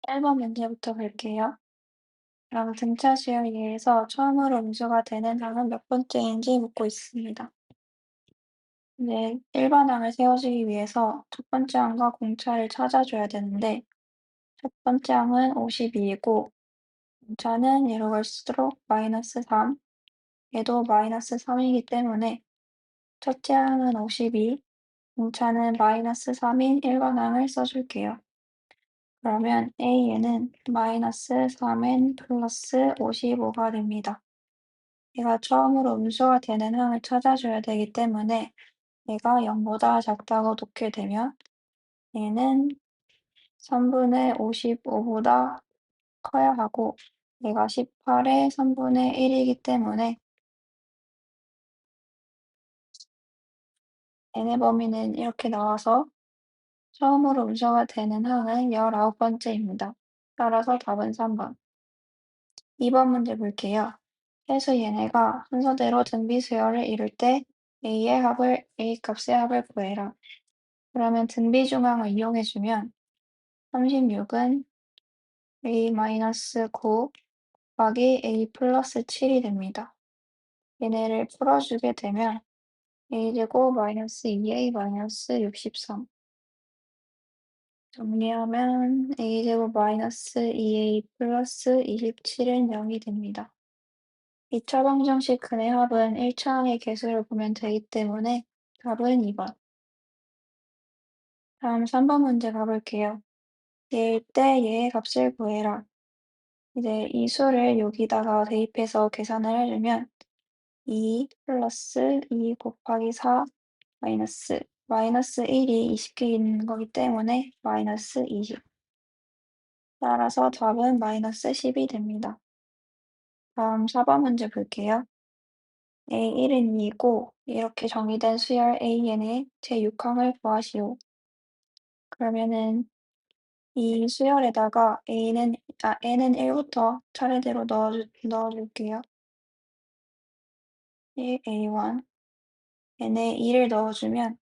1번 문제부터 볼게요. 그럼 등차 수열리에서 처음으로 음수가 되는 항은 몇 번째인지 묻고 있습니다. 이제 1번 항을 세워주기 위해서 첫 번째 항과 공차를 찾아줘야 되는데 첫 번째 항은 52이고 공차는 얘로 갈수록 -3, 얘도 -3이기 때문에 첫째 항은 52, 공차는 -3인 1번 항을 써줄게요. 그러면 A에는 -3n 플러스 55가 됩니다. 얘가 처음으로 음수가 되는 항을 찾아줘야 되기 때문에 얘가 0보다 작다고 놓게 되면 얘는 3분의 55보다 커야 하고 얘가 18의 3분의 1이기 때문에 n의 범위는 이렇게 나와서 처음으로 음수가 되는 항은 19번째입니다. 따라서 답은 3번. 2번 문제 볼게요. 해수 얘네가 순서대로 등비수열을 이룰 때 A의 합을 A 값의 합을 구해라. 그러면 등비중항을 이용해주면 36은 A-9 곱하기 A 플러스 7이 됩니다. 얘네를 풀어주게 되면 A제곱 마이너스 2A 마이너스 63 정리하면 A제곱 마이너스 2A 플러스 27은 0이 됩니다. 2차 방정식 근의 합은 1차 항의 개수를 보면 되기 때문에 답은 2번. 다음 3번 문제 가볼게요. 얘일 때 얘의 값을 구해라. 이제 이 수를 여기다가 대입해서 계산을 해주면 2 플러스 2 곱하기 4 마이너스 1이 20개 있는 거기 때문에 마이너스 20. 따라서 답은 마이너스 10이 됩니다. 다음 4번 문제 볼게요. A1은 2고 이렇게 정의된 수열 AN의 제6항을 구하시오. 그러면은 이 수열에다가 n은 1부터 차례대로 넣어줄게요. 1, A1, n에 2를 넣어주면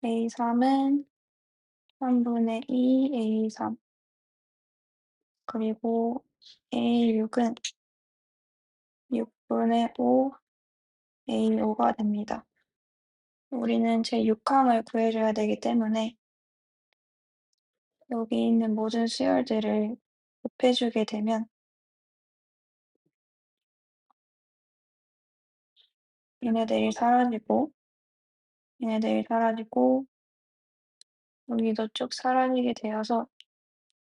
A3은 3분의 2 A3, 그리고 A6은 6분의 5 A5가 됩니다. 우리는 제6항을 구해줘야 되기 때문에 여기 있는 모든 수열들을 곱해주게 되면 얘네들이 사라지고 얘네들이 사라지고 여기도 쭉 사라지게 되어서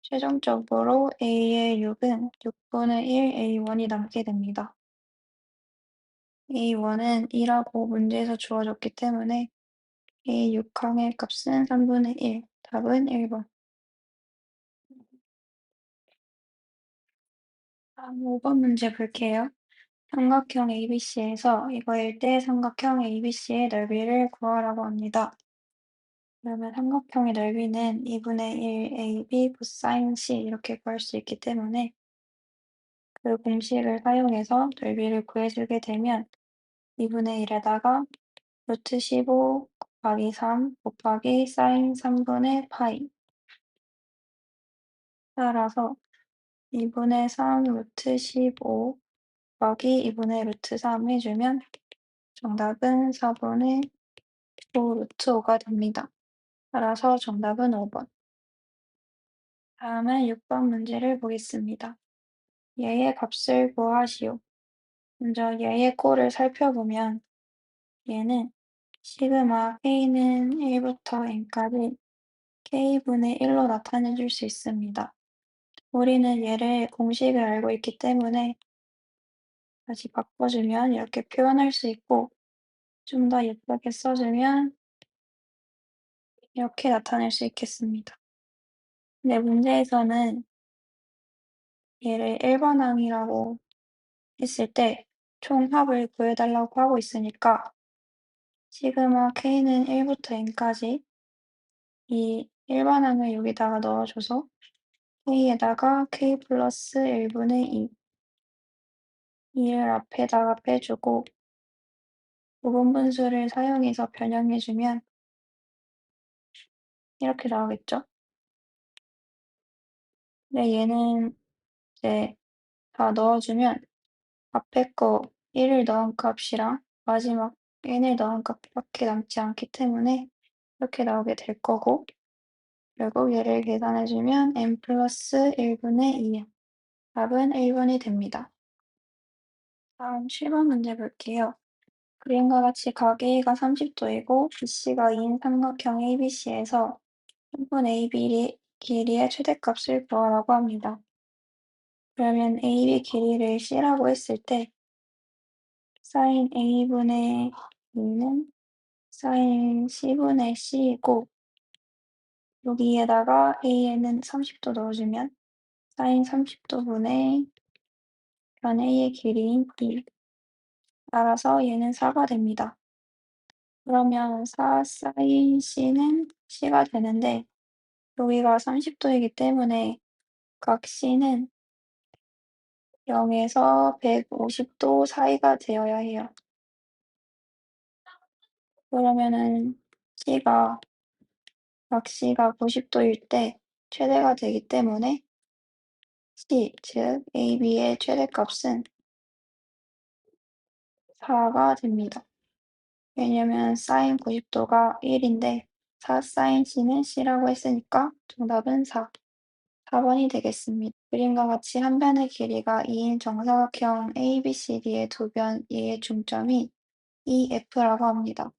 최종적으로 A의 6은 6분의 1 A1이 남게 됩니다. A1은 2라고 문제에서 주어졌기 때문에 A6항의 값은 3분의 1, 답은 1번. 다음 5번 문제 볼게요. 삼각형 ABC에서 이거일 때 삼각형 ABC의 넓이를 구하라고 합니다. 그러면 삼각형의 넓이는 2분의 1 AB 코사인 C 이렇게 구할 수 있기 때문에 그 공식을 사용해서 넓이를 구해주게 되면 2분의 1에다가 루트 15 곱하기 3 곱하기 사인 3분의 파이 따라서 2분의 3 루트 15 곱하기 2분의 루트 3 해주면 정답은 4분의 5 루트 5가 됩니다. 따라서 정답은 5번. 다음은 6번 문제를 보겠습니다. 얘의 값을 구하시오. 먼저 얘의 꼴을 살펴보면 얘는 시그마 k는 1부터 n까지 k분의 1로 나타내줄 수 있습니다. 우리는 얘를 공식을 알고 있기 때문에 다시 바꿔주면 이렇게 표현할 수 있고 좀 더 예쁘게 써주면 이렇게 나타낼 수 있겠습니다. 근데 문제에서는 얘를 1번 항이라고 했을 때 총합을 구해달라고 하고 있으니까 시그마 k는 1부터 n까지 이 1번 항을 여기다가 넣어줘서 k에다가 k 플러스 1분의 2 2를 앞에다가 빼주고 부분분수를 사용해서 변형해주면 이렇게 나오겠죠? 근데 얘는 이제 다 넣어주면 앞에 거 1을 넣은 값이랑 마지막 n을 넣은 값밖에 남지 않기 때문에 이렇게 나오게 될 거고, 결국 얘를 계산해 주면 n 플러스 1분의 2. 답은 1번이 됩니다. 다음 7번 문제 볼게요. 그림과 같이 각 A가 30도이고 BC가 2인 삼각형 ABC에서 한분 AB 길이의 최대값을 구하라고 합니다. 그러면 AB 길이를 C라고 했을 때 sin A분의 2는 sin C분의 C이고, 여기에다가 A에는 30도 넣어주면 sin 30도분의 변 A의 길이인 B. 따라서 얘는 4가 됩니다. 그러면 4 sin C는 C가 되는데, 여기가 30도이기 때문에 각 C는 0에서 150도 사이가 되어야 해요. 그러면은 C가 각 C가 90도일 때 최대가 되기 때문에 C, 즉 AB의 최대값은 4가 됩니다. 왜냐면 sin 90도가 1인데 4 sin C는 C라고 했으니까 정답은 4번이 되겠습니다. 그림과 같이 한 변의 길이가 2인 정사각형 ABCD의 두 변 A의 중점이 EF라고 합니다.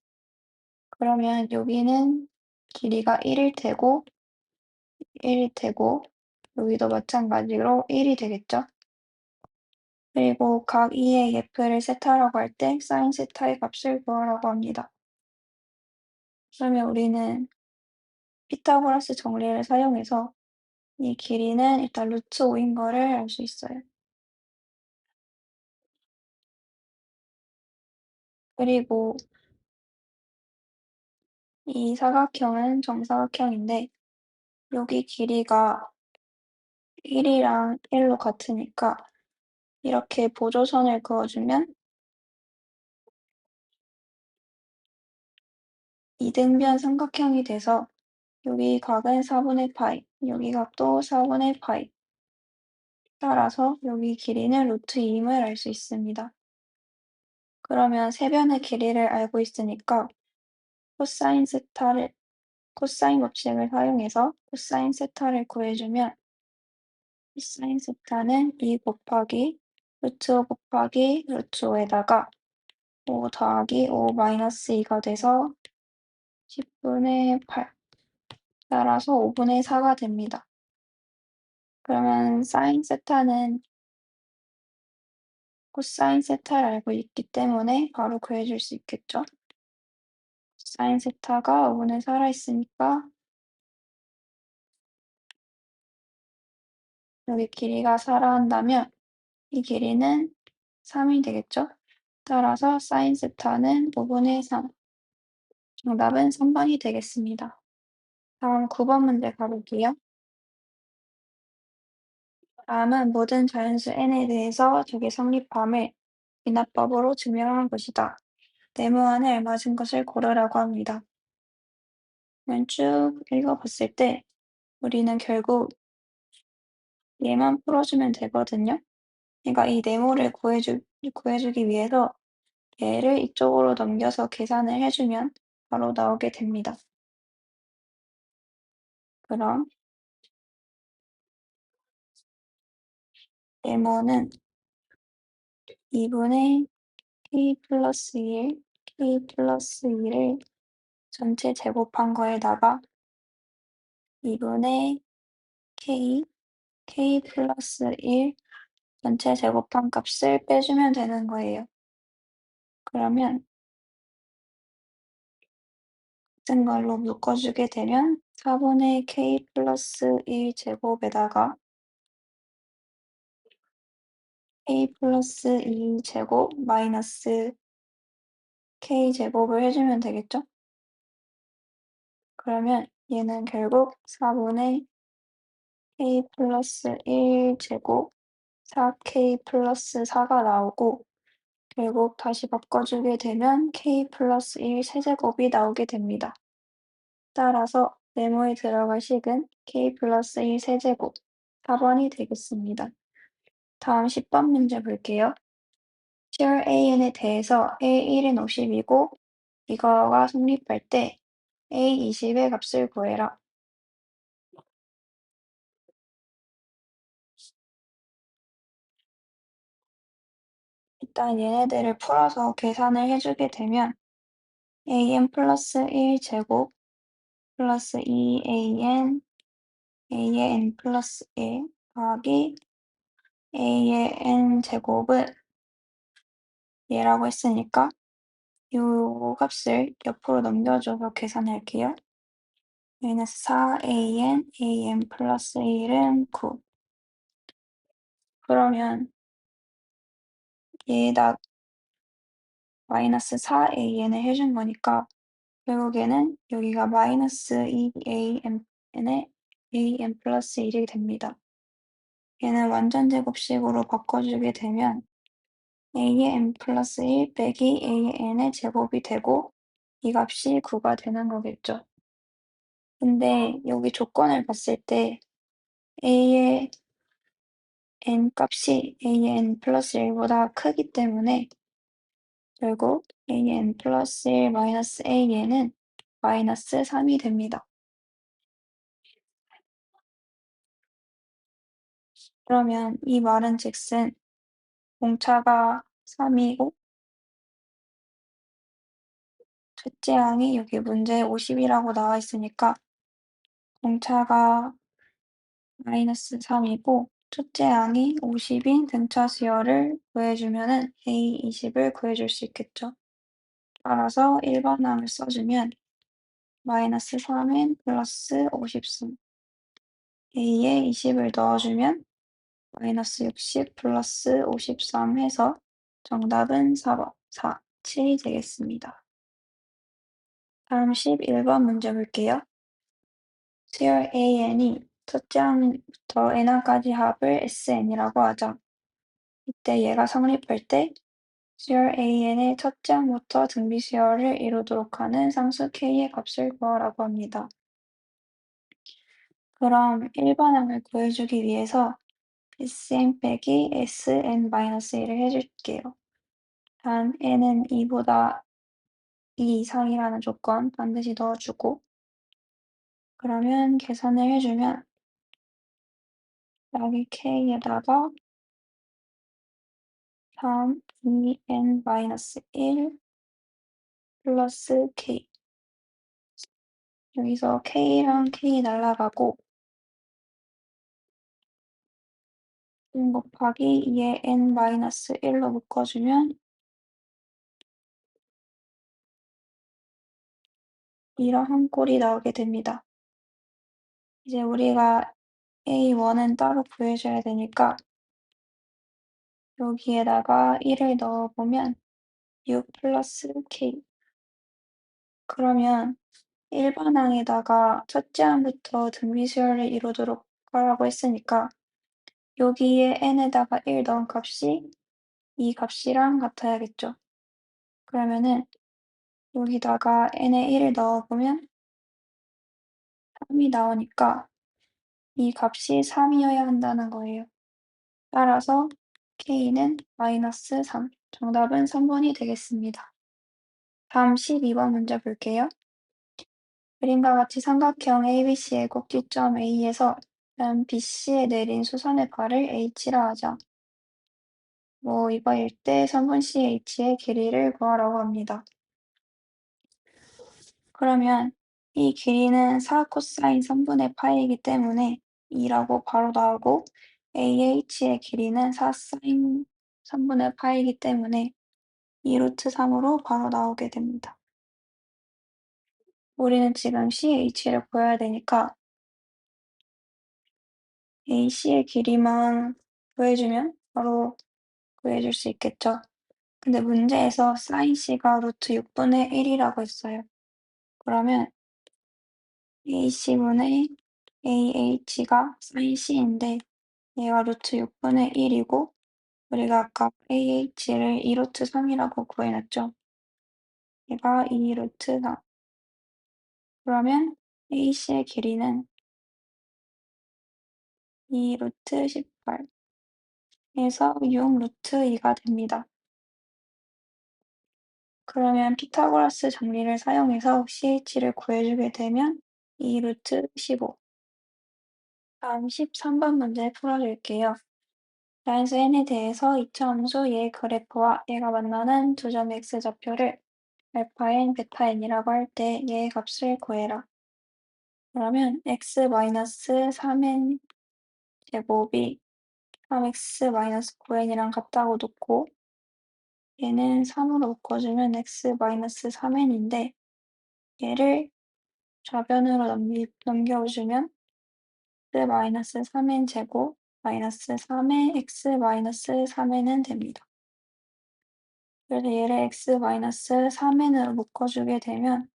그러면 여기는 길이가 1일 테고 여기도 마찬가지로 1이 되겠죠? 그리고 각 E의 F를 세타라고 할 때 sin 세타의 값을 구하라고 합니다. 그러면 우리는 피타고라스 정리를 사용해서 이 길이는 일단 루트 5인 거를 알 수 있어요. 그리고 이 사각형은 정사각형인데 여기 길이가 1이랑 1로 같으니까 이렇게 보조선을 그어주면 이등변 삼각형이 돼서 여기 각은 4분의 파이, 여기 각도 4분의 파이. 따라서 여기 길이는 루트 2임을 알 수 있습니다. 그러면 세 변의 길이를 알고 있으니까 코사인 세타를 코사인 법칙을 사용해서 코사인 세타를 구해주면 코사인 세타는 2 곱하기 루트 5 곱하기 루트 5에다가 5 더하기 5 마이너스 2가 돼서 10분의 8. 따라서 5분의 4가 됩니다. 그러면 사인 세타는 코사인 세타를 알고 있기 때문에 바로 구해줄 수 있겠죠? 사인 세타가 5분의 4라 있으니까 여기 길이가 4라 한다면 이 길이는 3이 되겠죠? 따라서 사인 세타는 5분의 3. 정답은 3번이 되겠습니다. 다음 9번 문제 가볼게요. 다음은 모든 자연수 n에 대해서 적의 성립함을 미납법으로 증명한 것이다. 네모안에 알맞은 것을 고르라고 합니다. 그냥 쭉 읽어봤을 때 우리는 결국 얘만 풀어주면 되거든요. 그러니까 이 네모를 구해주기 위해서 얘를 이쪽으로 넘겨서 계산을 해주면 바로 나오게 됩니다. 그럼 네모는 2분의 k 플러스 1, k 플러스 2를 전체 제곱한 거에다가 2분의 k, k 플러스 1 전체 제곱한 값을 빼주면 되는 거예요. 그러면 같은 걸로 묶어주게 되면 4분의 k 플러스 1 제곱에다가 k 플러스 2 제곱 마이너스 k 제곱을 해주면 되겠죠? 그러면 얘는 결국 4분의 k 플러스 1 제곱 4k 플러스 4가 나오고 결국 다시 바꿔주게 되면 k 플러스 1 세제곱이 나오게 됩니다. 따라서 네모에 들어갈 식은 k 플러스 1 세제곱 4번이 되겠습니다. 다음 10번 문제 볼게요. 시열 AN에 대해서 A1은 50이고 이거가 성립할 때 A20의 값을 구해라. 일단 얘네들을 풀어서 계산을 해주게 되면 an 플러스 1제곱 플러스 2an a의 n 플러스 1 더하기 a의 n 제곱은 얘라고 했으니까 요 값을 옆으로 넘겨줘서 계산할게요. 마이너스 4an 플러스 1은 9. 그러면 얘에다 마이너스 4an을 해준 거니까 결국에는 여기가 마이너스 2an의 an 플러스 1이 됩니다. 얘는 완전 제곱식으로 바꿔주게 되면 a의 n 플러스 1 빼기 a의 n의 제곱이 되고 이 값이 9가 되는 거겠죠. 근데 여기 조건을 봤을 때 a의 n 값이 a의 n 플러스 1보다 크기 때문에 결국 a의 n 플러스 1 마이너스 a는 마이너스 3이 됩니다. 그러면 이 말은 즉슨 공차가 3이고 첫째 항이 여기 문제에 50이라고 나와 있으니까 공차가 마이너스 3이고 첫째 항이 50인 등차 수열을 구해주면은 A20을 구해줄 수 있겠죠. 따라서 1번 항을 써주면 마이너스 3n 플러스 53 A에 20을 넣어주면 마이너스 60 플러스 53 해서 정답은 4번 4, 7이 되겠습니다. 다음 11번 문제 볼게요. 수열 AN이 첫째 항부터 n항까지 합을 SN이라고 하자. 이때 얘가 성립할 때 수열 AN의 첫째 항부터 등비 수열을 이루도록 하는 상수 K의 값을 구하라고 합니다. 그럼 1번 항을 구해주기 위해서 SN 빼기 SN-1을 해줄게요. 단 n은 2보다 2 이상이라는 조건 반드시 넣어주고 그러면 계산을 해주면 여기 K에다가 3, 2n-1 플러스 K 여기서 K랑 K 날라가고 1 곱하기 2의 n-1로 묶어주면 이러한 꼴이 나오게 됩니다. 이제 우리가 A1은 따로 구해줘야 되니까 여기에다가 1을 넣어보면 6 플러스 K 그러면 1번 항에다가 첫째 항부터 등비수열을 이루도록 하라고 했으니까 여기에 n에다가 1 넣은 값이 이 값이랑 같아야겠죠. 그러면은 여기다가 n에 1을 넣어보면 3이 나오니까 이 값이 3이어야 한다는 거예요. 따라서 k는 마이너스 3. 정답은 3번이 되겠습니다. 다음 12번 문제 볼게요. 그림과 같이 삼각형 ABC의 꼭지점 A에서 면 BC에 내린 수선의 발을 H라 하자. 이거일 때 선분 CH의 길이를 구하라고 합니다. 그러면 이 길이는 4 코사인 3분의 파이이기 때문에 2라고 바로 나오고 AH의 길이는 4 사인 3분의 파이이기 때문에 2 루트 3으로 바로 나오게 됩니다. 우리는 지금 CH를 구해야 되니까 AC의 길이만 구해주면 바로 구해줄 수 있겠죠. 근데 문제에서 sin C가 루트 6분의 1이라고 했어요. 그러면 AC분의 AH가 sin C인데 얘가 루트 6분의 1이고 우리가 아까 AH를 2 루트 3이라고 구해놨죠. 얘가 2 루트 3. 그러면 AC의 길이는 2 루트 18 에서 6 루트 2가 됩니다. 그러면 피타고라스 정리를 사용해서 CH를 구해주게 되면 2 루트 15. 다음 13번 문제 풀어줄게요. 라인수 n에 대해서 이차함수 얘의 그래프와 얘가 만나는 두 점의 x좌표를 알파 n, 베타 n이라고 할 때 얘의 값을 구해라. 그러면 x-3n 제곱이 3x-9n이랑 같다고 놓고 얘는 3으로 묶어주면 x-3n인데 얘를 좌변으로 넘겨주면 x-3n 제곱 마이너스 3의 x-3n은 됩니다. 그래서 얘를 x-3n으로 묶어주게 되면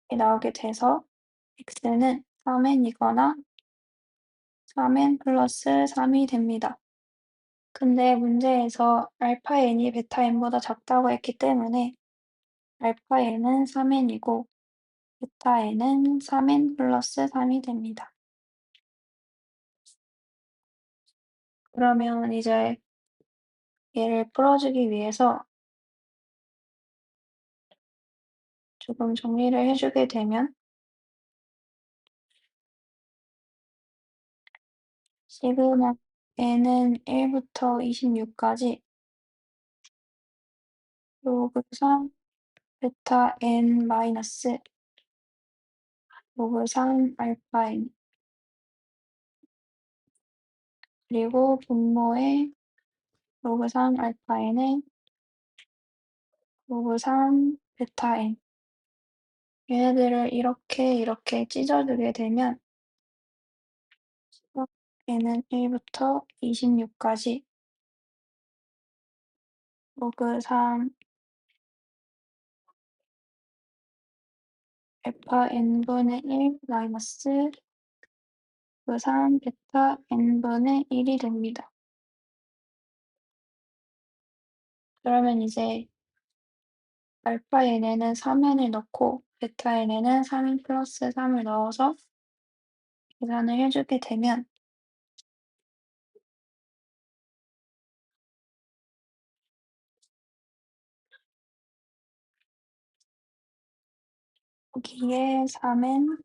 이렇게 나오게 돼서 x는 3n이거나 3n 플러스 3이 됩니다. 근데 문제에서 알파 n이 베타 n보다 작다고 했기 때문에 알파 n은 3n이고 베타 n은 3n 플러스 3이 됩니다. 그러면 이제 얘를 풀어주기 위해서 조금 정리를 해주게 되면 시그마 n은 1부터 26까지 로그 3 베타 n 마이너스 로그 3 알파 n 그리고 분모의 로그 3 알파 n에 로그 3 베타 n 얘네들을 이렇게 찢어주게 되면 얘는 1부터 26까지 로그 3 알파 n분의 1 마이너스 로그 3 베타 n분의 1이 됩니다. 그러면 이제 알파 n에는 3n을 넣고 베타 n에는 3n 플러스 3을 넣어서 계산을 해주게 되면 여기에 3n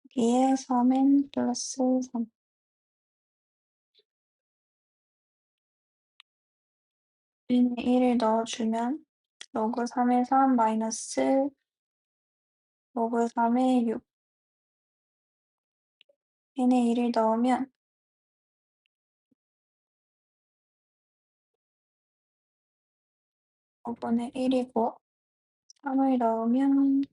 여기에 3n 플러스 3 n에 1을 넣어주면 로그 3의 3 마이너스 로그 3의 6 n에 1을 넣으면 5분의 1이고 3을 넣으면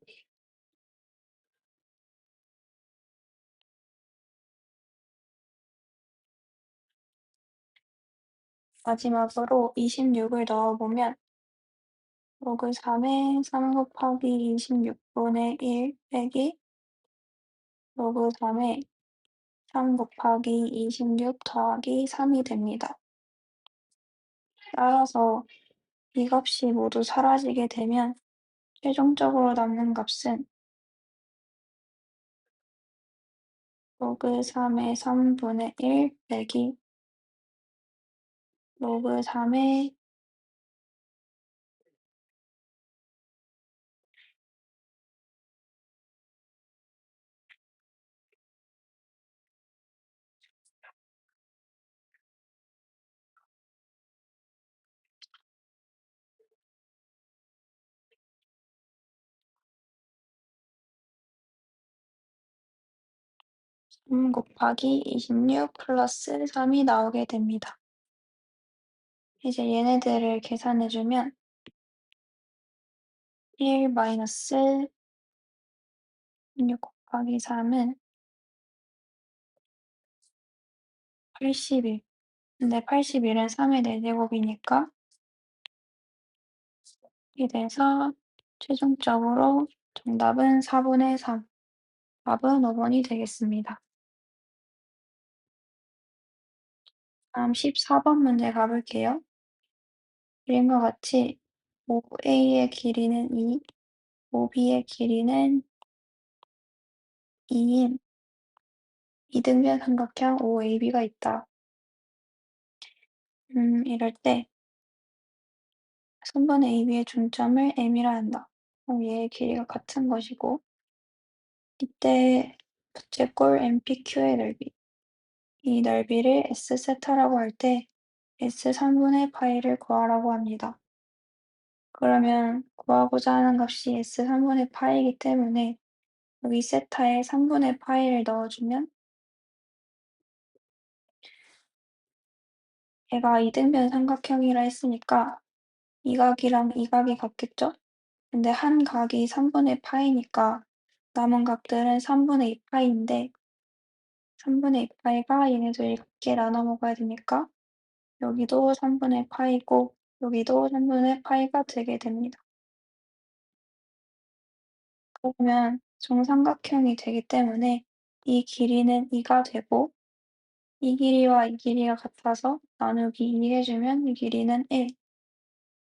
마지막으로 26을 넣어보면 로그 3에 3 곱하기 26분의 1 빼기 로그 3에 3 곱하기 26 더하기 3이 됩니다. 따라서 이 값이 모두 사라지게 되면 최종적으로 남는 값은 로그 3의 3분의 1 빼기 로그 3의 3 곱하기 26 플러스 3이 나오게 됩니다. 이제 얘네들을 계산해주면 1 마이너스 16 곱하기 3은 81. 근데 81은 3의 4제곱이니까 이래서 최종적으로 정답은 4분의 3. 답은 5번이 되겠습니다. 다음 14번 문제 가볼게요. 그림과 같이 OA의 길이는 2, OB의 길이는 2인 이등변 삼각형 OAB가 있다. 이럴 때 선분 AB의 중점을 M이라 한다. 그럼 얘의 길이가 같은 것이고 이때 부채꼴 MPQ의 넓이 이 넓이를 S세타라고 할 때 S 3분의 파이를 구하라고 합니다. 그러면 구하고자 하는 값이 S 3분의 파이이기 때문에 여기 세타에 3분의 파이를 넣어주면 얘가 이등변 삼각형이라 했으니까 이 각이랑 이 각이 같겠죠? 근데 한 각이 3분의 파이니까 남은 각들은 3분의 2 파이인데 3분의 2 파이가 얘네들 같게 나눠 먹어야 되니까 여기도 3분의 파이고 여기도 3분의 파이가 되게 됩니다. 그러면 정삼각형이 되기 때문에 이 길이는 2가 되고 이 길이와 이 길이가 같아서 나누기 2 해주면 이 길이는 1,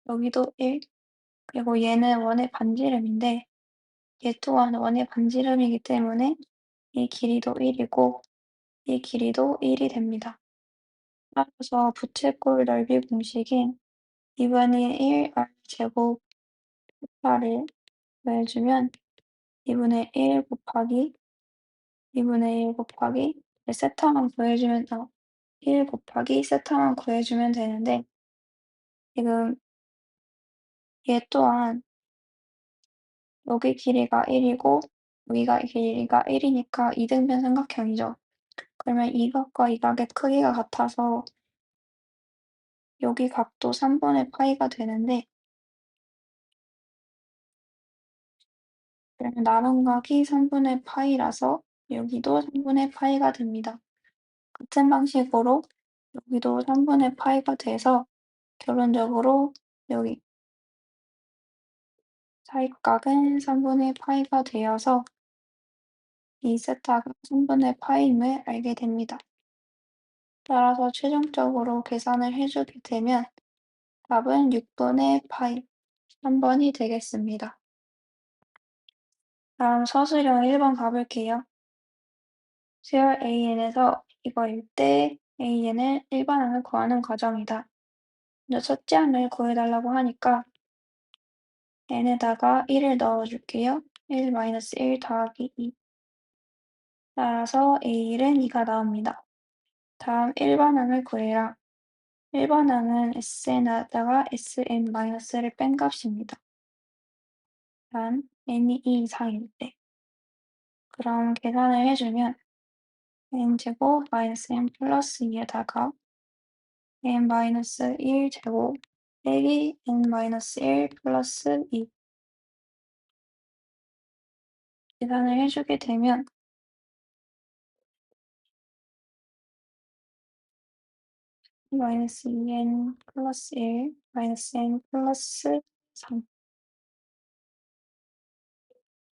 여기도 1, 그리고 얘는 원의 반지름인데 얘 또한 원의 반지름이기 때문에 이 길이도 1이고 이 길이도 1이 됩니다. 따라서 부채꼴 넓이 공식인 2분의 1 R제곱 R을 더해주면 2분의 1 곱하기 2분의 1 곱하기 세타만 구해주면 1 곱하기 세타만 구해주면 되는데 지금 얘 또한 여기 길이가 1이고 여기가 길이가 1이니까 이등변 삼각형이죠. 그러면 이 각과 이 각의 크기가 같아서 여기 각도 3분의 파이가 되는데 그러면 남은 각이 3분의 파이라서 여기도 3분의 파이가 됩니다. 같은 방식으로 여기도 3분의 파이가 돼서 결론적으로 여기 사익각은 3분의 파이가 되어서 이 세타가 3분의 파이임을 알게 됩니다. 따라서 최종적으로 계산을 해주게 되면 답은 6분의 파이 3번이 되겠습니다. 다음 서술형 1번 가볼게요. 수열 AN에서 이거일 때 AN을 일반항을 구하는 과정이다. 먼저 첫째 항을 구해달라고 하니까 n에다가 1을 넣어줄게요. 1-1 더하기 2. 따라서 A1은 2가 나옵니다. 다음 일반항을 구해라. 일반항은 Sn에다가 Sn-를 뺀 값입니다. 단 n이 2 이상일 때. 그럼 계산을 해주면 n제곱 마이너스 n 플러스 2에다가 n-1 제곱 빼기 n-1 플러스 2 계산을 해주게 되면 마이너스 2n 플러스 1 마이너스 n 플러스 3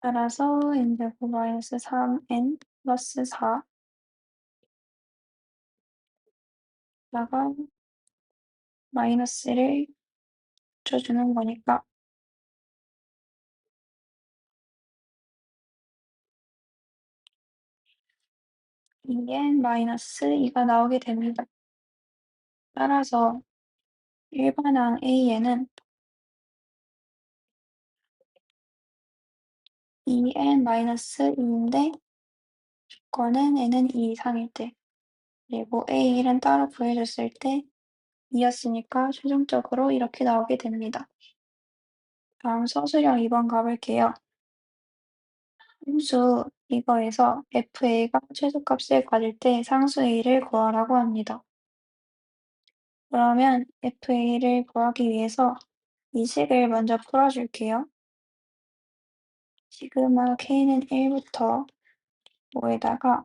따라서 n제곱 마이너스 3n 플러스 4 다가 마이너스를 붙여주는 거니까 2n 마이너스 2가 나오게 됩니다. 따라서 일반항 A에는 2n 마이너스 2인데 조건은 n은 2 이상일 때 그리고 A1은 따로 구해줬을 때 2였으니까 최종적으로 이렇게 나오게 됩니다. 다음 서술형 2번 가볼게요. 함수 이거에서 FA가 최소값을 가질 때 상수 A를 구하라고 합니다. 그러면 FA를 구하기 위해서 이 식을 먼저 풀어줄게요. 시그마 K는 1부터 5에다가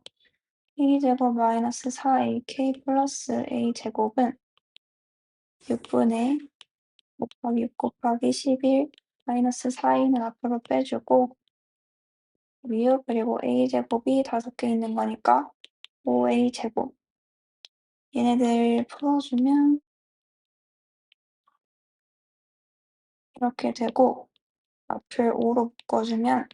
K제곱 마이너스 4AK 플러스 A제곱은 6분의 5 곱하기 6 곱하기 11 마이너스 4A는 앞으로 빼주고 위요 그리고 A제곱이 5개 있는 거니까 5A제곱 얘네들 풀어주면 이렇게 되고 앞을 5로 묶어주면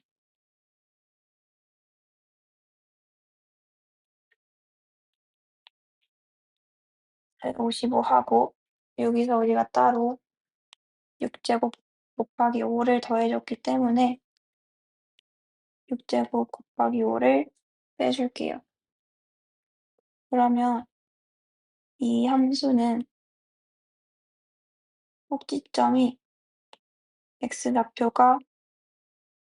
55 하고 여기서 우리가 따로 6 제곱 곱하기 5를 더해 줬기 때문에 6 제곱 곱하기 5를 빼줄게요. 그러면 이 함수는 꼭지점이 x좌표가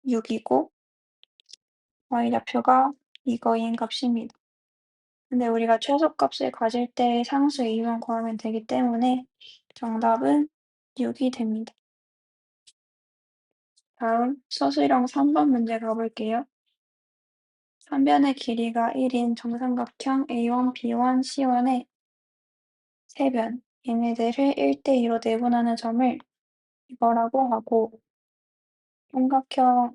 6 이고 y좌표가 이거인 값입니다. 근데 우리가 최소값을 가질 때 상수 A만 구하면 되기 때문에 정답은 6이 됩니다. 다음 서술형 3번 문제 가볼게요. 3변의 길이가 1인 정삼각형 A1, B1, C1의 세변 얘네들을 1대2로 내분하는 점을 이거라고 하고 삼각형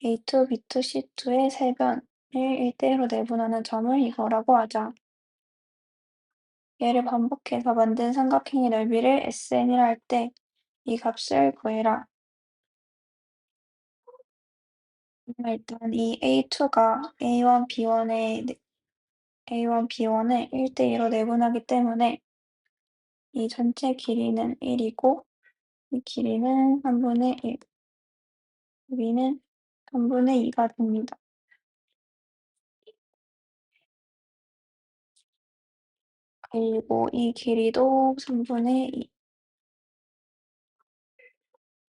A2, B2, C2의 세변을 1대1로 내분하는 점을 이거라고 하자. 얘를 반복해서 만든 삼각형의 넓이를 SN이라 할 때 이 값을 구해라. 일단 이 A2가 A1, B1을 1대2로 내분하기 때문에 이 전체 길이는 1이고 이 길이는 3분의 1, 여기는 3분의 2가 됩니다. 그리고 이 길이도 3분의 2.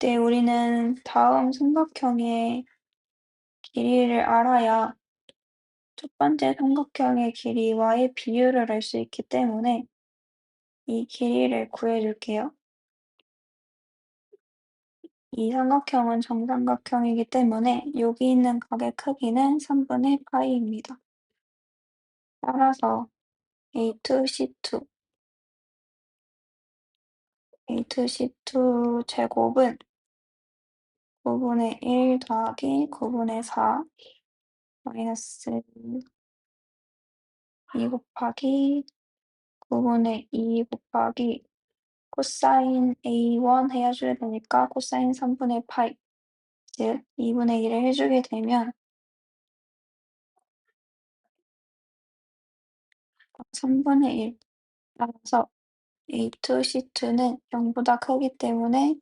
네, 우리는 다음 삼각형의 길이를 알아야 첫 번째 삼각형의 길이와의 비율을 알 수 있기 때문에 이 길이를 구해줄게요. 이 삼각형은 정삼각형이기 때문에 여기 있는 각의 크기는 3분의 파이입니다. 따라서 A2, C2, A2, C2 제곱은 9분의 1 더하기 9분의 4 마이너스 2 곱하기 9분의 2 곱하기 코사인 A1 해줘야 되니까 코사인 3분의 파이 즉 2분의 1을 해주게 되면 3분의 1 따라서 A2, C2는 0보다 크기 때문에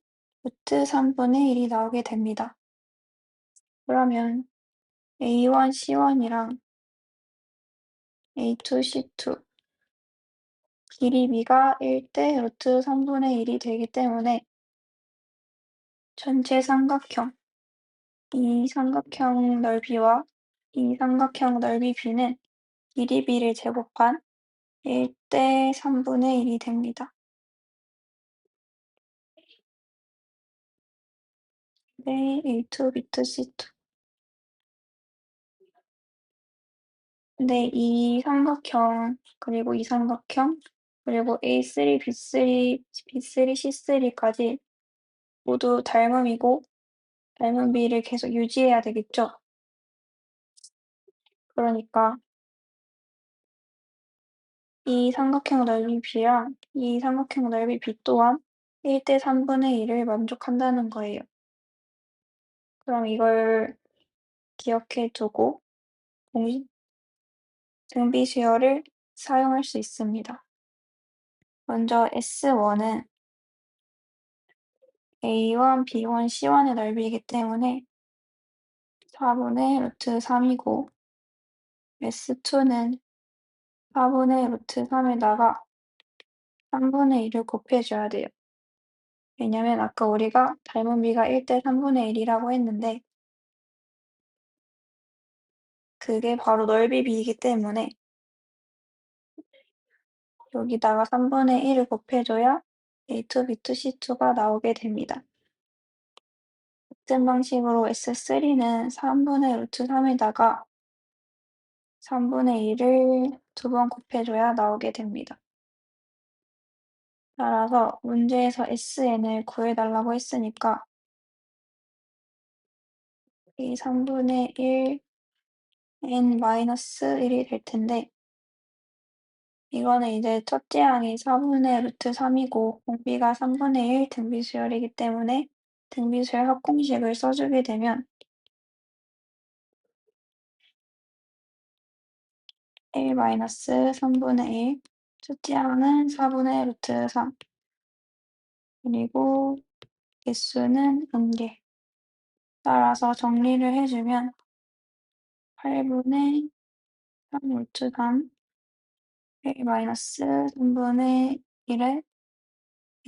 루트 3분의 1이 나오게 됩니다. 그러면 A1, C1이랑 A2, C2 길이비가 1대 루트 3분의 1이 되기 때문에 전체 삼각형, 이 삼각형 넓이와 이 삼각형 넓이 b는 길이비를 제곱한 1대 3분의 1이 됩니다. 네, A2, B2, C2. 근데 이 삼각형, 그리고 이 삼각형, 그리고 A3, B3, B3, C3까지 모두 닮음이고 닮은 비를 계속 유지해야 되겠죠? 그러니까 이 삼각형 넓이 b랑 이 삼각형 넓이 b 또한 1대 3분의 1을 만족한다는 거예요. 그럼 이걸 기억해 두고 등비수열을 사용할 수 있습니다. 먼저 S1은 A1, B1, C1의 넓이이기 때문에 4분의 루트 3이고 S2는 4분의 루트 3에다가 3분의 1을 곱해줘야 돼요. 왜냐면 아까 우리가 닮은 비가 1대 3분의 1이라고 했는데 그게 바로 넓이 비이기 때문에 여기다가 3분의 1을 곱해줘야 A2, B2, C2가 나오게 됩니다. 같은 방식으로 S3는 3분의 루트 3에다가 3분의 1을 2번 곱해줘야 나오게 됩니다. 따라서 문제에서 SN을 구해달라고 했으니까 이 3분의 1 n-1이 될 텐데 이거는 이제 첫째 항이 4분의 루트 3이고 공비가 3분의 1 등비수열이기 때문에 등비수열 합공식을 써주게 되면 1-3분의 1 숫자는 4분의 루트 3 그리고 개수는 0개. 따라서 정리를 해 주면 8분의 3 루트 3 마이너스 3분의 1의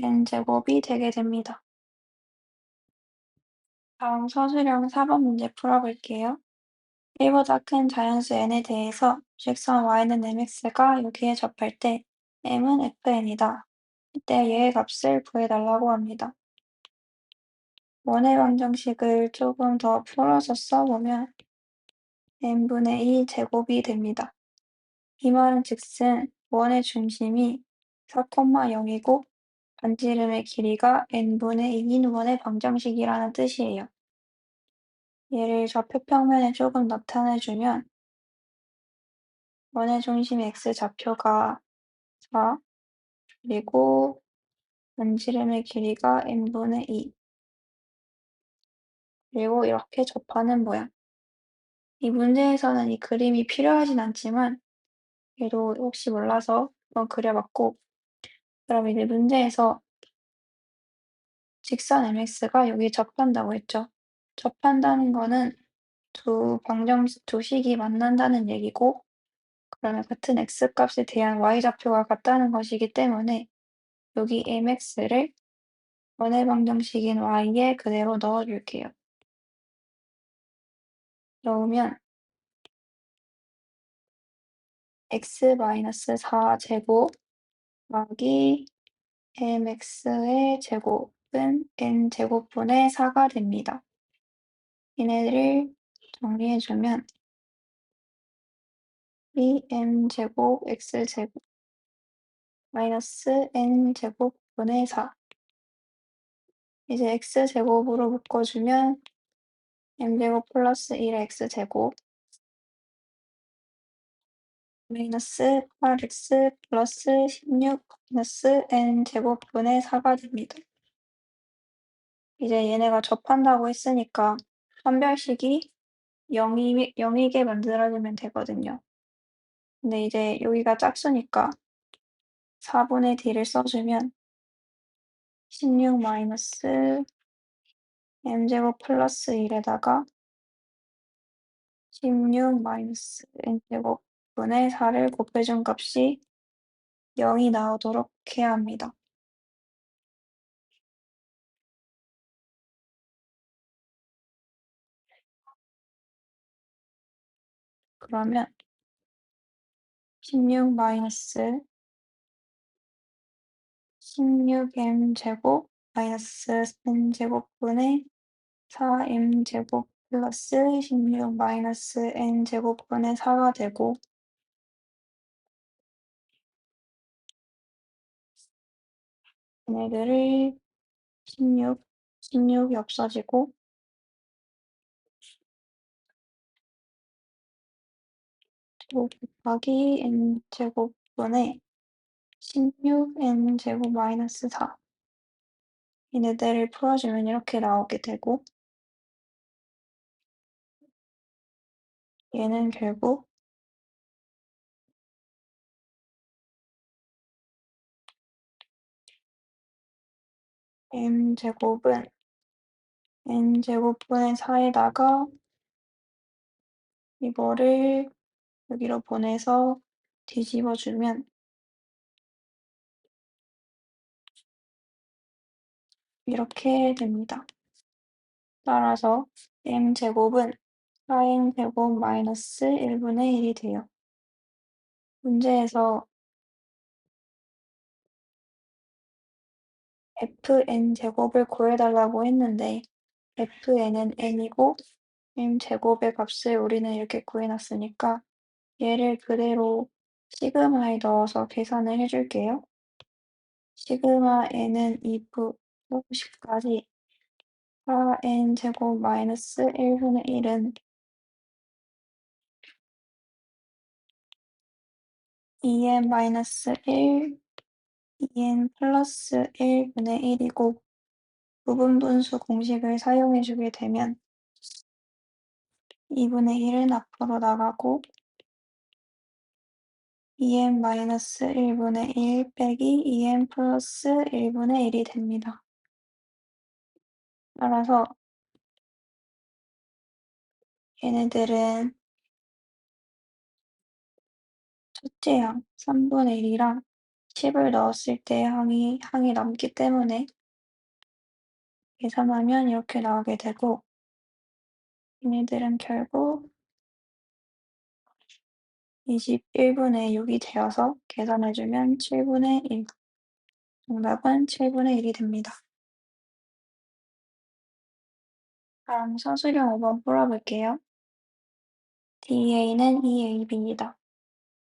n제곱이 되게 됩니다. 다음 서술형 4번 문제 풀어볼게요. 1보다 큰 자연수 n에 대해서 직선 y는 mx가 여기에 접할 때 m은 fn이다. 이때 얘의 값을 구해달라고 합니다. 원의 방정식을 조금 더 풀어서 써보면 n분의 2 제곱이 됩니다. 이 말은 즉슨 원의 중심이 4,0이고 반지름의 길이가 n분의 2인 원의 방정식이라는 뜻이에요. 얘를 좌표평면에 조금 나타내주면 원의 중심 x 좌표가 4, 그리고 반지름의 길이가 n분의 2, 그리고 이렇게 접하는 모양. 이 문제에서는 이 그림이 필요하진 않지만 그래도 혹시 몰라서 한번 그려봤고, 그럼 이제 문제에서 직선 mx가 여기 접한다고 했죠. 접한다는 거는 두 식이 만난다는 얘기고, 그러면 같은 x값에 대한 y좌표가 같다는 것이기 때문에 여기 mx를 원의 방정식인 y에 그대로 넣어줄게요. 넣으면 x-4 제곱 더하기 mx의 제곱은 n제곱분의 4가 됩니다. 얘네를 정리해주면 이 m제곱 x제곱 마이너스 n제곱분의 4. 이제 x제곱으로 묶어주면 m제곱 플러스 1의 x제곱 마이너스 8x 플러스 16 마이너스 n제곱분의 4가 됩니다. 이제 얘네가 접한다고 했으니까 선별식이 0이게 만들어지면 되거든요. 근데 이제 여기가 짝수니까 4분의 d를 써주면 16 마이너스 m제곱 플러스 1에다가 16 마이너스 n제곱분의 4를 곱해준 값이 0이 나오도록 해야 합니다. 그러면 16 마이너스 16m제곱 마이너스 n제곱분의 4m제곱 플러스 16 마이너스 n제곱분의 4가 되고, 얘네들을 16이 없어지고 5 곱하기 n제곱분의 16n제곱 마이너스 4. 얘네들을 풀어주면 이렇게 나오게 되고, 얘는 결국 m제곱은 n제곱분의 4에다가 이거를 여기로 보내서 뒤집어주면 이렇게 됩니다. 따라서 m제곱은 4n제곱 마이너스 1분의 1이 돼요. 문제에서 fn제곱을 구해달라고 했는데 fn은 n이고 m제곱의 값을 우리는 이렇게 구해놨으니까 얘를 그대로 시그마에 넣어서 계산을 해줄게요. 시그마 n은 2부 10까지 4n제곱 마이너스 1분의 1은 2n 마이너스 1, 2n 플러스 1분의 1이고 부분분수 공식을 사용해주게 되면 2분의 1은 앞으로 나가고 2n-1분의 1 빼기 2n 플러스 1분의 1이 됩니다. 따라서 얘네들은 첫째 항 3분의 1이랑 10을 넣었을 때 항이 남기 때문에 계산하면 이렇게 나오게 되고, 얘네들은 결국 21분의 6이 되어서 계산해주면 7분의 1. 정답은 7분의 1이 됩니다. 다음 서술형 5번 풀어볼게요. DA는 EAB이다.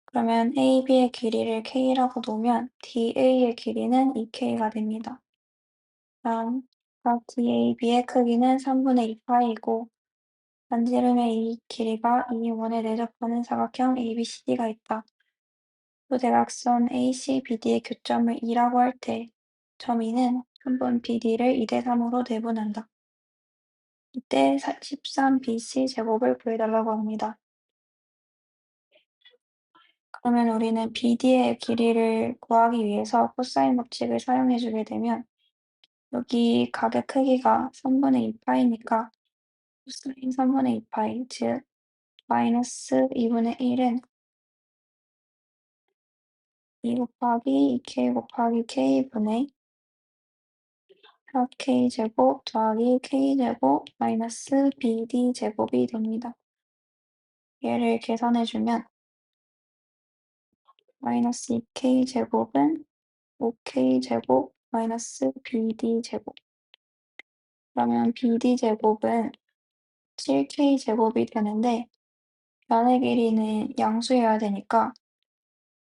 그러면 AB의 길이를 K라고 놓으면 DA의 길이는 2K가 됩니다. 다음, 각 DAB의 크기는 3분의 2파이고 반지름의 이 길이가 이 원에 내접하는 사각형 ABCD가 있다. 또 대각선 ACBD의 교점을 2라고 할 때 점 2는 한번 BD를 2대3으로 내분한다. 이때 13BC 제곱을 구해달라고 합니다. 그러면 우리는 BD의 길이를 구하기 위해서 코사인 법칙을 사용해 주게 되면 여기 각의 크기가 3분의 2파이니까 코사인 3분의 2파이, 즉 마이너스 2분의 1은 2 곱하기 2K 곱하기 K분의 4K제곱 더하기 K제곱 마이너스 BD제곱이 됩니다. 얘를 계산해주면 마이너스 2K제곱은 5K제곱 마이너스 BD제곱. 그러면 BD제곱은 7K제곱이 되는데 면의 길이는 양수여야 되니까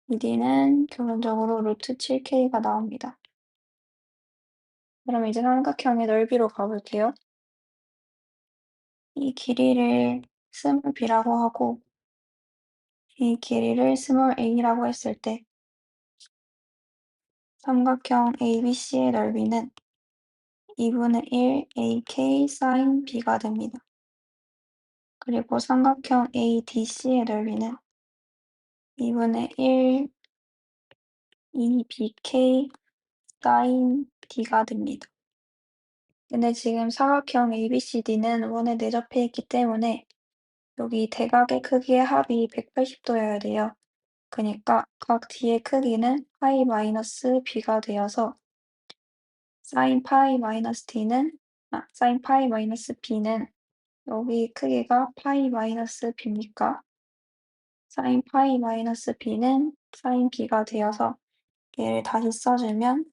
BD는 결론적으로 루트 7K가 나옵니다. 그럼 이제 삼각형의 넓이로 가볼게요. 이 길이를 스몰 b라고 하고 이 길이를 스몰 a라고 했을 때 삼각형 ABC의 넓이는 2분의 1 AK sin B가 됩니다. 그리고 삼각형 ADC의 넓이는 2분의 1 2BK sin D가 됩니다. 근데 지금 사각형 ABCD는 원에 내접해 있기 때문에 여기 대각의 크기의 합이 180도여야 돼요. 그니까 각 D의 크기는 파이 마이너스 B가 되어서 sin 파이 마이너스 sin 파이 마이너스 B는 여기 크기가 파이 마이너스 B니까 sin 파이 마이너스 B는 sin B가 되어서 얘를 다시 써주면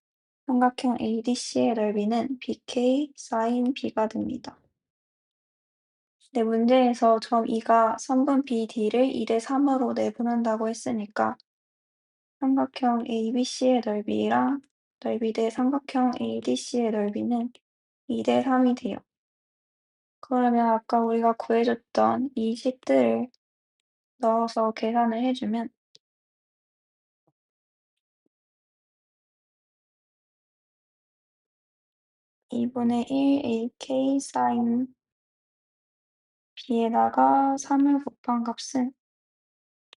삼각형 ADC의 넓이는 BK sin B가 됩니다. 네, 문제에서 점 2가 선분 BD를 2대3으로 내분한다고 했으니까 삼각형 ABC의 넓이랑 넓이 대 삼각형 ADC의 넓이는 2대3이 돼요. 그러면 아까 우리가 구해줬던 이 식들을 넣어서 계산을 해주면 2분의 1 AK sin B에다가 3을 곱한 값은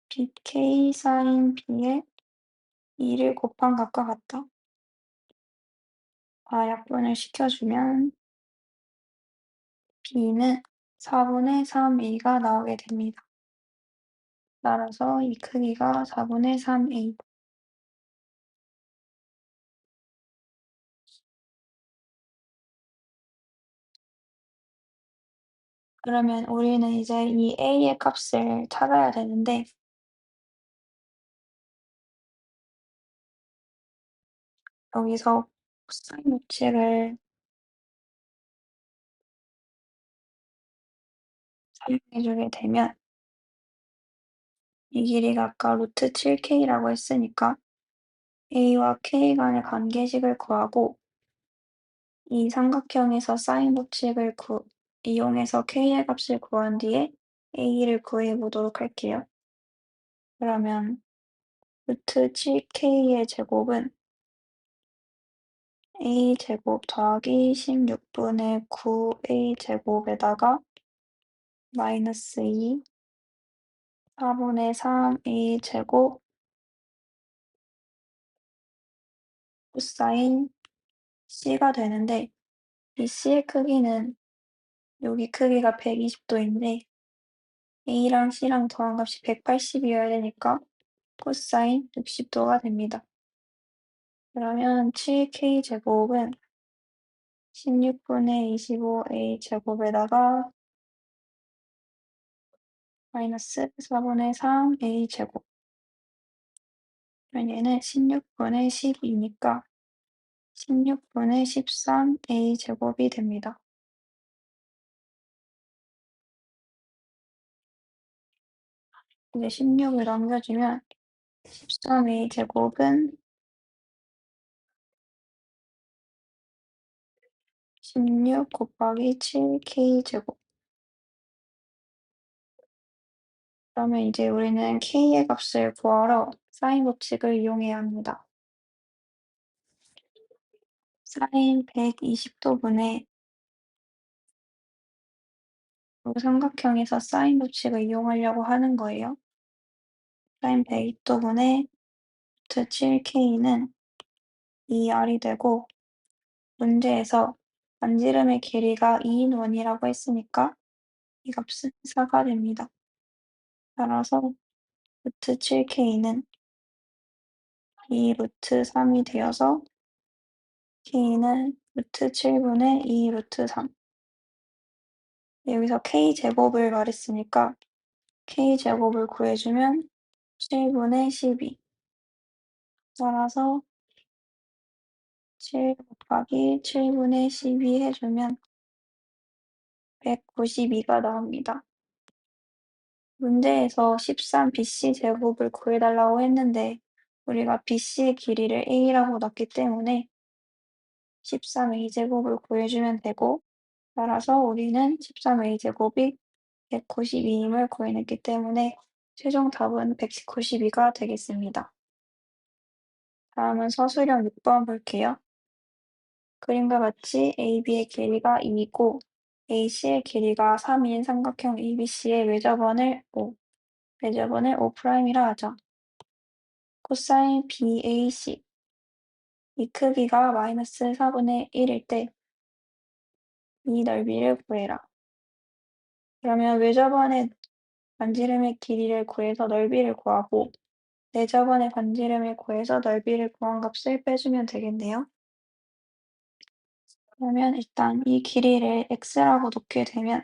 BK sin B에 2를 곱한 값과 같다. 약분을 시켜주면 B는 4분의 3A가 나오게 됩니다. 따라서 이 크기가 4분의 3A. 그러면 우리는 이제 이 A의 값을 찾아야 되는데 여기서 코사인 법칙을 사용해 주게 되면 이 길이가 아까 루트 7K라고 했으니까 A와 K 간의 관계식을 구하고 이 삼각형에서 사인 법칙을 이용해서 K의 값을 구한 뒤에 A를 구해 보도록 할게요. 그러면 루트 7K의 제곱은 A제곱 더하기 16분의 9A제곱에다가 마이너스 2 4분의 3A제곱 코사인 C가 되는데 이 C의 크기는 여기 크기가 120도인데 A랑 C랑 더한 값이 180이어야 되니까 코사인 60도가 됩니다. 그러면 7K 제곱은 16분의 25A 제곱에다가 마이너스 4분의 3A 제곱. 그럼 얘는 16분의 12니까 16분의 13A 제곱이 됩니다. 이제 16을 넘겨주면 13A 제곱은 16 곱하기 7K 제곱. 그러면 이제 우리는 K의 값을 구하러 사인 법칙을 이용해야 합니다. 사인 120도분의 삼각형에서 사인 법칙을 이용하려고 하는 거예요. 사인 120도분의 루트 7K는 2R이 되고 문제에서 반지름의 길이가 2인 원이라고 했으니까 이 값은 4가 됩니다. 따라서 루트 7K는 2 루트 3이 되어서 K는 루트 7분의 2 루트 3. 여기서 K제곱을 말했으니까 K제곱을 구해주면 7분의 12. 따라서 7 곱하기 7분의 12 해주면 192가 나옵니다. 문제에서 13BC 제곱을 구해달라고 했는데 우리가 BC의 길이를 A라고 놨기 때문에 13A 제곱을 구해주면 되고 따라서 우리는 13A 제곱이 192임을 구해냈기 때문에 최종 답은 192가 되겠습니다. 다음은 서술형 6번 볼게요. 그림과 같이 AB의 길이가 2이고 AC의 길이가 3인 삼각형 ABC의 외접원을 5, 외접원을 5'이라 하죠. 코사인 BAC 이 크기가 마이너스 4분의 1일 때 이 넓이를 구해라. 그러면 외접원의 반지름의 길이를 구해서 넓이를 구하고 내접원의 반지름을 구해서 넓이를 구한 값을 빼주면 되겠네요. 그러면 일단 이 길이를 x라고 놓게 되면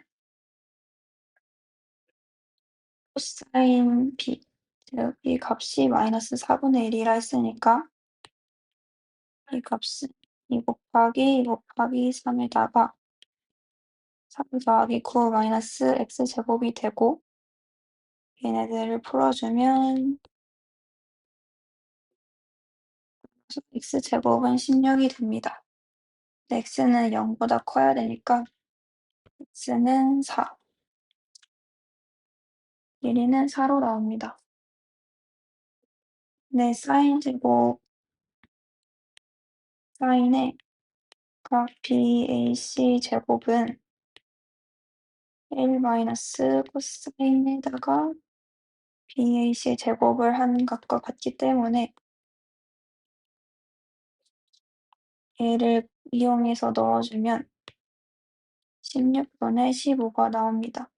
코사인 b 즉 이 값이 마이너스 4분의 1이라 했으니까 이 값은 2 곱하기 2 곱하기 3에다가 3 더하기 9 마이너스 x제곱이 되고 얘네들을 풀어주면 x제곱은 16이 됩니다. x는 0보다 커야 되니까 x는 4. 길이는 4로 나옵니다. 네, 사인 제곱 사인의 각 BAC 제곱은 1 마이너스 코사인에다가 BAC 제곱을 한 값과 같기 때문에 얘를 이용해서 넣어주면 16분의 15가 나옵니다.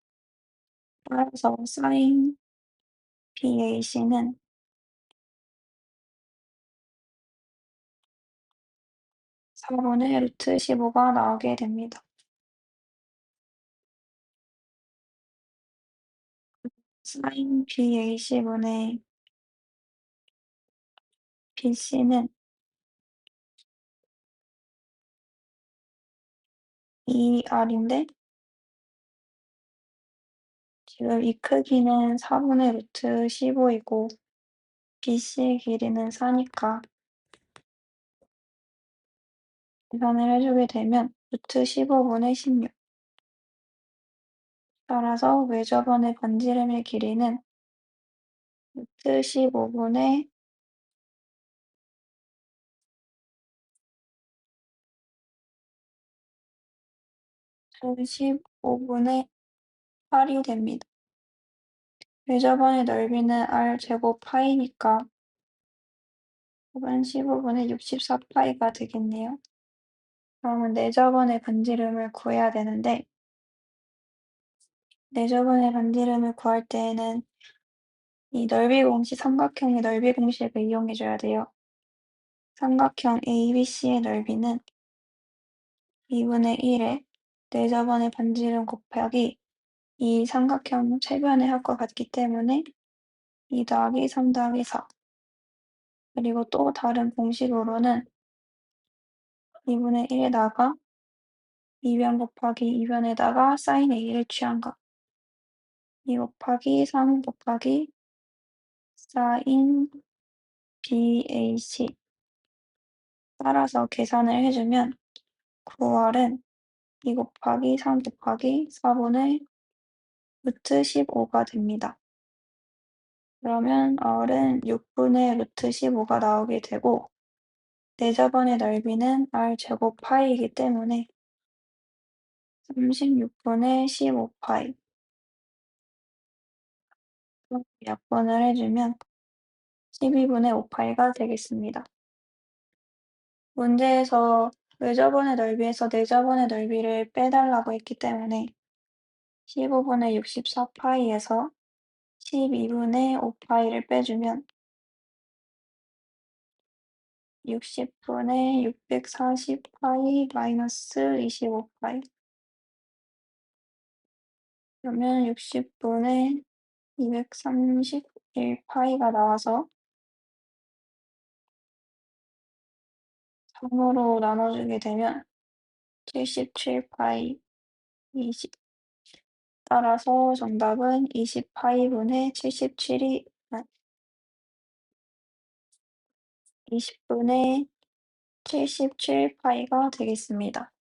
따라서 사인 BAC는 4분의 루트 15가 나오게 됩니다. 사인 BAC분의 BC는 2R인데 지금 이 크기는 4분의 루트 15이고 BC의 길이는 4니까 계산을 해주게 되면 루트 15분의 16. 따라서 외접원의 반지름의 길이는 루트 15분의 15분의 8이 됩니다. 외접원의 넓이는 R 제곱 파이니까 답은 15분의 64파이가 되겠네요. 그러면 내저번의 반지름을 구해야 되는데 내저번의 반지름을 구할 때에는 이 넓이 공식, 삼각형의 넓이 공식을 이용해 줘야 돼요. 삼각형 ABC의 넓이는 2분의 1에 내저번의 반지름 곱하기 이 삼각형 최변의 합과 같기 때문에 2 더하기 3 더하기 4. 그리고 또 다른 공식으로는 2분의 1에다가 2변 곱하기 2변에다가 sin A를 취한 것. 2 곱하기 3 곱하기 sin BAC. 따라서 계산을 해주면 9R은 2 곱하기 3 곱하기 4분의 루트 15가 됩니다. 그러면 R은 6분의 루트 15가 나오게 되고 내저번의 넓이는 R제곱 파이이기 때문에 36분의 15파이. 약분을 해주면 12분의 5파이가 되겠습니다. 문제에서 외저번의 넓이에서 내저번의 넓이를 빼달라고 했기 때문에 15분의 64파이에서 12분의 5파이를 빼주면 60분의 640파이 마이너스 25파이. 그러면 60분의 231파이가 나와서 3으로 나눠주게 되면 77파이 20. 따라서 정답은 20파이분의 77이 20분의 77파이가 되겠습니다.